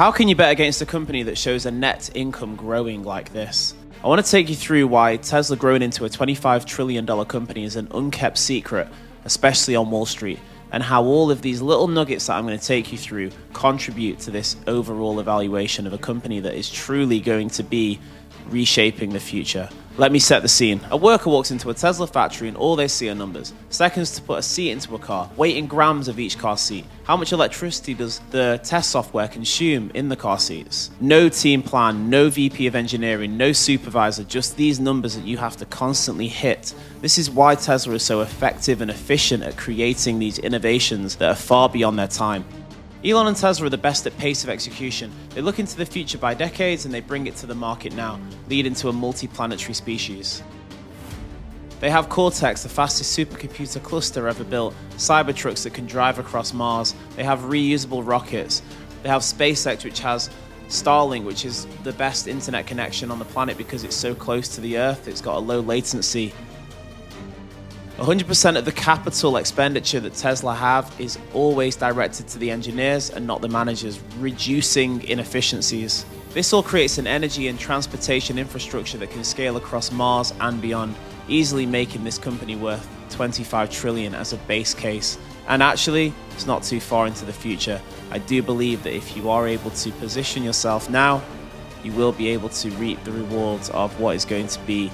How can you bet against a company that shows a net income growing like this? I want to take you through why Tesla growing into a $25 trillion company is an unkept secret, especially on Wall Street, and how all of these little nuggets that I'm going to take you through contribute to this overall evaluation of a company that is truly going to be reshaping the future. Let me set the scene. A worker walks into a Tesla factory and all they see are numbers. Seconds to put a seat into a car, weight in grams of each car seat. How much electricity does the test software consume in the car seats? No team plan, no VP of engineering, no supervisor, just these numbers that you have to constantly hit. This is why Tesla is so effective and efficient at creating these innovations that are far beyond their time. Elon and Tesla are the best at pace of execution. They look into the future by decades and they bring it to the market now, leading to a multi-planetary species. They have Cortex, the fastest supercomputer cluster ever built, Cybertrucks that can drive across Mars. They have reusable rockets. They have SpaceX, which has Starlink, which is the best internet connection on the planet because it's so close to the Earth. It's got a low latency. 100% of the capital expenditure that Tesla have is always directed to the engineers and not the managers, reducing inefficiencies. This all creates an energy and transportation infrastructure that can scale across Mars and beyond, easily making this company worth $25 trillion as a base case. And actually, it's not too far into the future. I do believe that if you are able to position yourself now, you will be able to reap the rewards of what is going to be,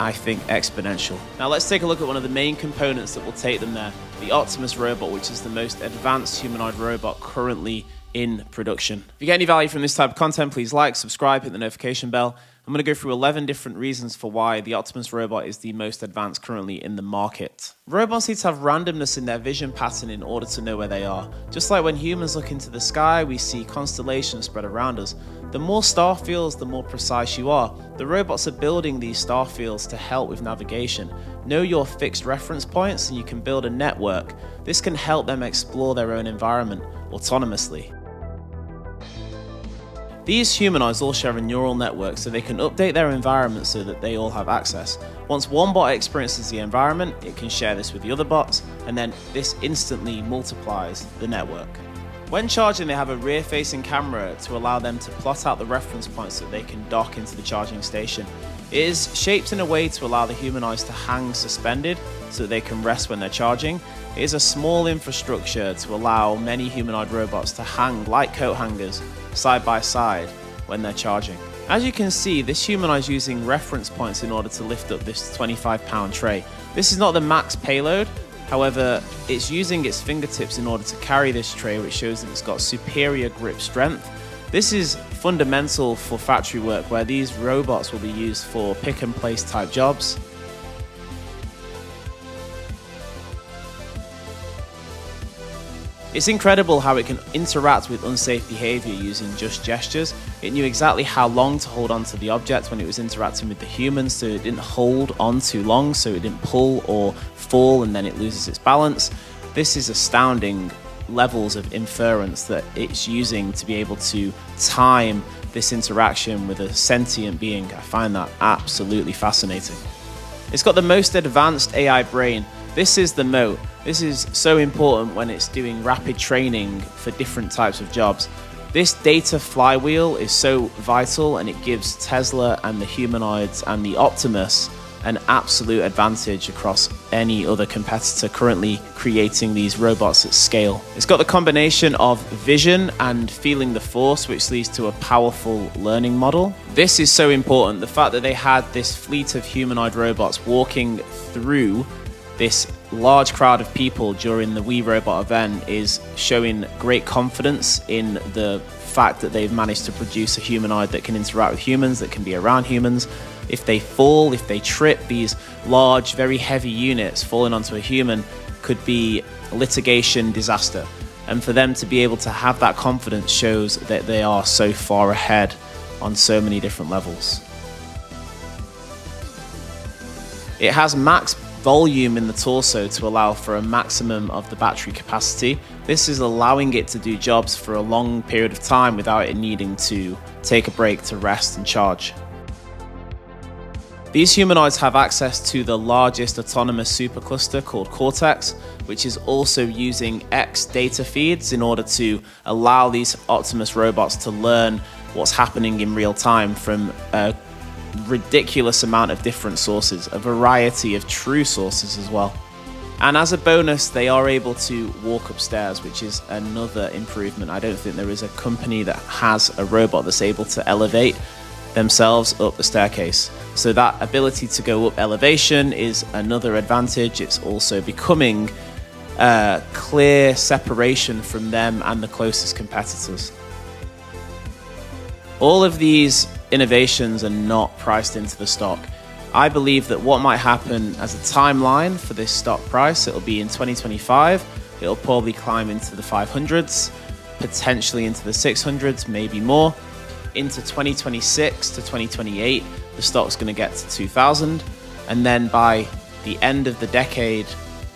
I think, exponential. Now let's take a look at one of the main components that will take them there, the Optimus Robot, which is the most advanced humanoid robot currently in production. If you get any value from this type of content, please like, subscribe, hit the notification bell. I'm going to go through 11 different reasons for why the Optimus Robot is the most advanced currently in the market. Robots need to have randomness in their vision pattern in order to know where they are. Just like when humans look into the sky, we see constellations spread around us. The more star fields, the more precise you are. The robots are building these star fields to help with navigation. Know your fixed reference points and you can build a network. This can help them explore their own environment autonomously. These humanoids all share a neural network so they can update their environment so that they all have access. Once one bot experiences the environment, it can share this with the other bots, and then this instantly multiplies the network. When charging, they have a rear-facing camera to allow them to plot out the reference points that they can dock into the charging station. It is shaped in a way to allow the humanoids to hang suspended so that they can rest when they're charging. It is a small infrastructure to allow many humanoid robots to hang like coat hangers side by side when they're charging. As you can see, this humanoid is using reference points in order to lift up this 25-pound tray. This is not the max payload, however, it's using its fingertips in order to carry this tray, which shows that it's got superior grip strength. This is fundamental for factory work, where these robots will be used for pick-and-place type jobs. It's incredible how it can interact with unsafe behavior using just gestures. It knew exactly how long to hold on to the object when it was interacting with the humans, so it didn't hold on too long, so it didn't pull or fall and then it loses its balance. This is astounding levels of inference that it's using to be able to time this interaction with a sentient being. I find that absolutely fascinating. It's got the most advanced AI brain. This is the moat. This is so important when it's doing rapid training for different types of jobs. This data flywheel is so vital, and it gives Tesla and the humanoids and the Optimus an absolute advantage across any other competitor currently creating these robots at scale. It's got the combination of vision and feeling the force, which leads to a powerful learning model. This is so important. The fact that they had this fleet of humanoid robots walking through this large crowd of people during the Wii Robot event is showing great confidence in the fact that they've managed to produce a humanoid that can interact with humans, that can be around humans. If they fall, if they trip, these large, very heavy units falling onto a human could be a litigation disaster. And for them to be able to have that confidence shows that they are so far ahead on so many different levels. It has max volume in the torso to allow for a maximum of the battery capacity. This is allowing it to do jobs for a long period of time without it needing to take a break to rest and charge. These humanoids have access to the largest autonomous supercluster called Cortex, which is also using X data feeds in order to allow these Optimus robots to learn what's happening in real time from a ridiculous amount of different sources, a variety of true sources as well. And as a bonus, they are able to walk upstairs, which is another improvement. I don't think there is a company that has a robot that's able to elevate themselves up the staircase. So that ability to go up elevation is another advantage. It's also becoming a clear separation from them and the closest competitors. All of these innovations are not priced into the stock. I believe that what might happen as a timeline for this stock price, it'll be in 2025, it'll probably climb into the 500s, potentially into the 600s, maybe more. Into 2026 to 2028, the stock's going to get to 2,000. And then by the end of the decade,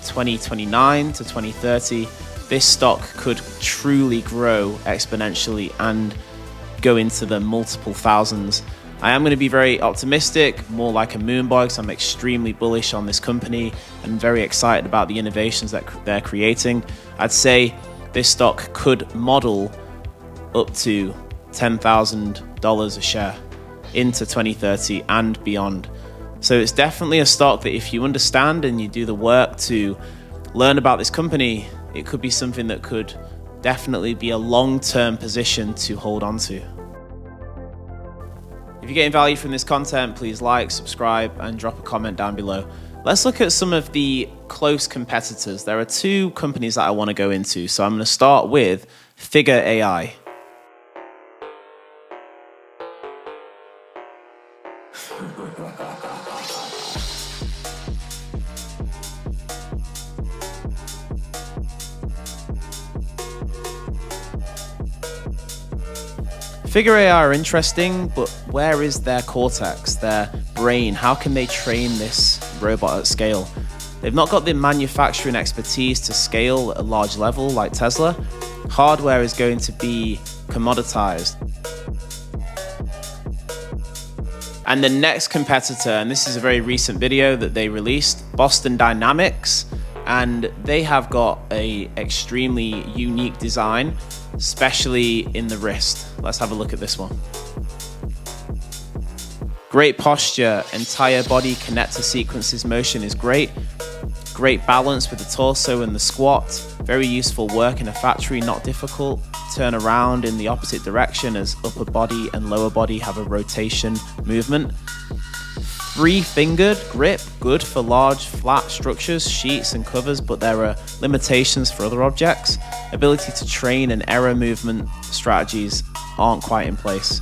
2029 to 2030, this stock could truly grow exponentially and go into the multiple thousands. I am going to be very optimistic, more like a moon boy, because I'm extremely bullish on this company and very excited about the innovations that they're creating. I'd say this stock could model up to $10,000 a share into 2030 and beyond. So it's definitely a stock that if you understand and you do the work to learn about this company, it could be something that could definitely be a long-term position to hold on to. If you're getting value from this content, please like, subscribe, and drop a comment down below. Let's look at some of the close competitors. There are two companies that I want to go into. So I'm going to start with Figure AI. Figure AI are interesting, but where is their cortex, their brain? How can they train this robot at scale? They've not got the manufacturing expertise to scale at a large level like Tesla. Hardware is going to be commoditized. And the next competitor, and this is a very recent video that they released, Boston Dynamics, and they have got an extremely unique design, especially in the wrist. Let's have a look at this one. Great posture, entire body connector sequences motion is great. Great balance with the torso and the squat. Very useful work in a factory, not difficult. Turn around in the opposite direction as upper body and lower body have a rotation movement. Three-fingered grip, good for large flat structures, sheets and covers, but there are limitations for other objects. Ability to train and error movement strategies aren't quite in place.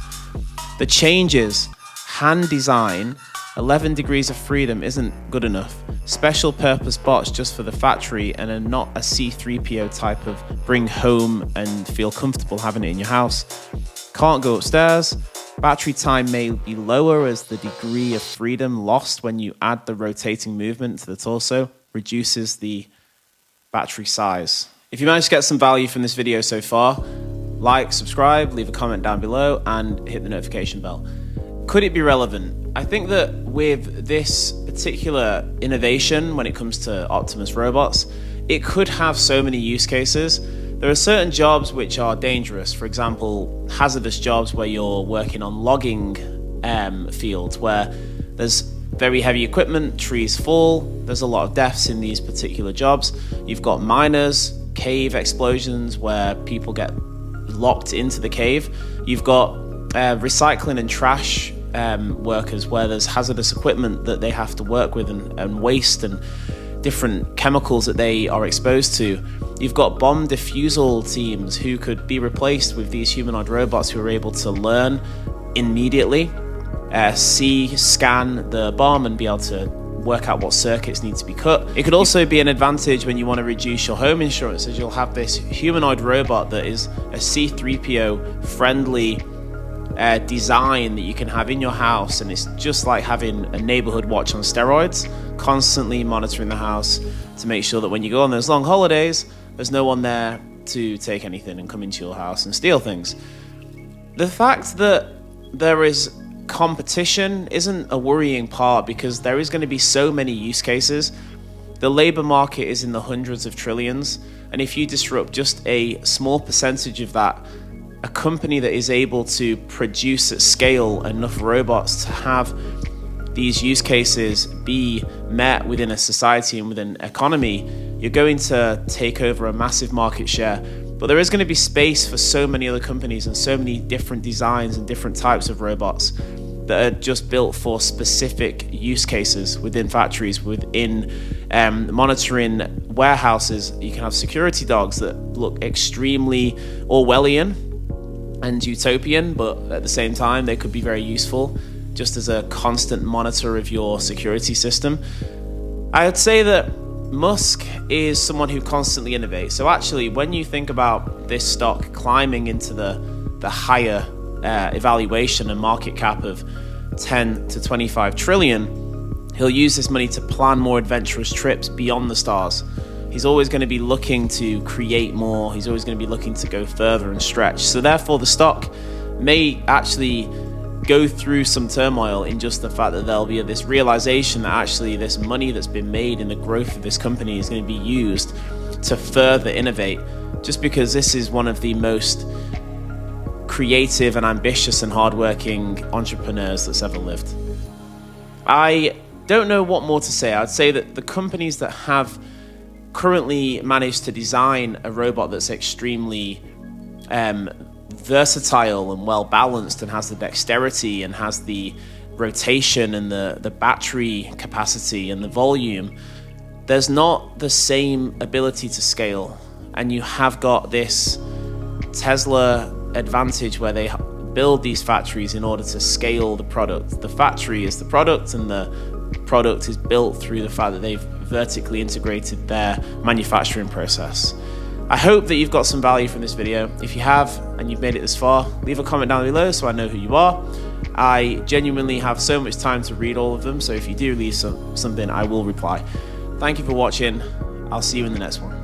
The changes, hand design, 11 degrees of freedom isn't good enough. Special purpose bots just for the factory and are not a C3PO type of bring home and feel comfortable having it in your house. Can't go upstairs. Battery time may be lower as the degree of freedom lost when you add the rotating movement to the torso reduces the battery size. If you managed to get some value from this video so far, like, subscribe, leave a comment down below, and hit the notification bell. Could it be relevant? I think that with this particular innovation when it comes to Optimus robots, it could have so many use cases. There are certain jobs which are dangerous. For example, hazardous jobs where you're working on logging fields where there's very heavy equipment, trees fall, there's a lot of deaths in these particular jobs. You've got miners, cave explosions where people get locked into the cave. You've got recycling and trash workers where there's hazardous equipment that they have to work with and waste and different chemicals that they are exposed to. You've got bomb defusal teams who could be replaced with these humanoid robots who are able to learn immediately, scan the bomb and be able to work out what circuits need to be cut. It could also be an advantage when you want to reduce your home insurance, as you'll have this humanoid robot that is a C3PO friendly design that you can have in your house, and it's just like having a neighborhood watch on steroids, constantly monitoring the house to make sure that when you go on those long holidays, there's no one there to take anything and come into your house and steal things. The fact that there is competition isn't a worrying part because there is going to be so many use cases. The labor market is in the hundreds of trillions, and if you disrupt just a small percentage of that, a company that is able to produce at scale enough robots to have these use cases be met within a society and within an economy, you're going to take over a massive market share. But there is going to be space for so many other companies and so many different designs and different types of robots that are just built for specific use cases within factories, within monitoring warehouses. You can have security dogs that look extremely Orwellian and utopian, but at the same time, they could be very useful just as a constant monitor of your security system. I would say that Musk is someone who constantly innovates. So actually, when you think about this stock climbing into the higher evaluation and market cap of 10 to 25 trillion, he'll use this money to plan more adventurous trips beyond the stars. He's always going to be looking to create more. He's always going to be looking to go further and stretch. So therefore, the stock may actually go through some turmoil in just the fact that there'll be this realization that actually this money that's been made in the growth of this company is going to be used to further innovate, just because this is one of the most creative and ambitious and hardworking entrepreneurs that's ever lived. I don't know what more to say. I'd say that the companies that have currently managed to design a robot that's extremely versatile and well balanced and has the dexterity and has the rotation and the battery capacity and the volume, there's not the same ability to scale. And you have got this Tesla advantage where they build these factories in order to scale the product. The factory is the product, and the product is built through the fact that they've vertically integrated their manufacturing process. I hope that you've got some value from this video. If you have and you've made it this far, leave a comment down below so I know who you are. I genuinely have so much time to read all of them, so if you do leave something, I will reply. Thank you for watching. I'll see you in the next one.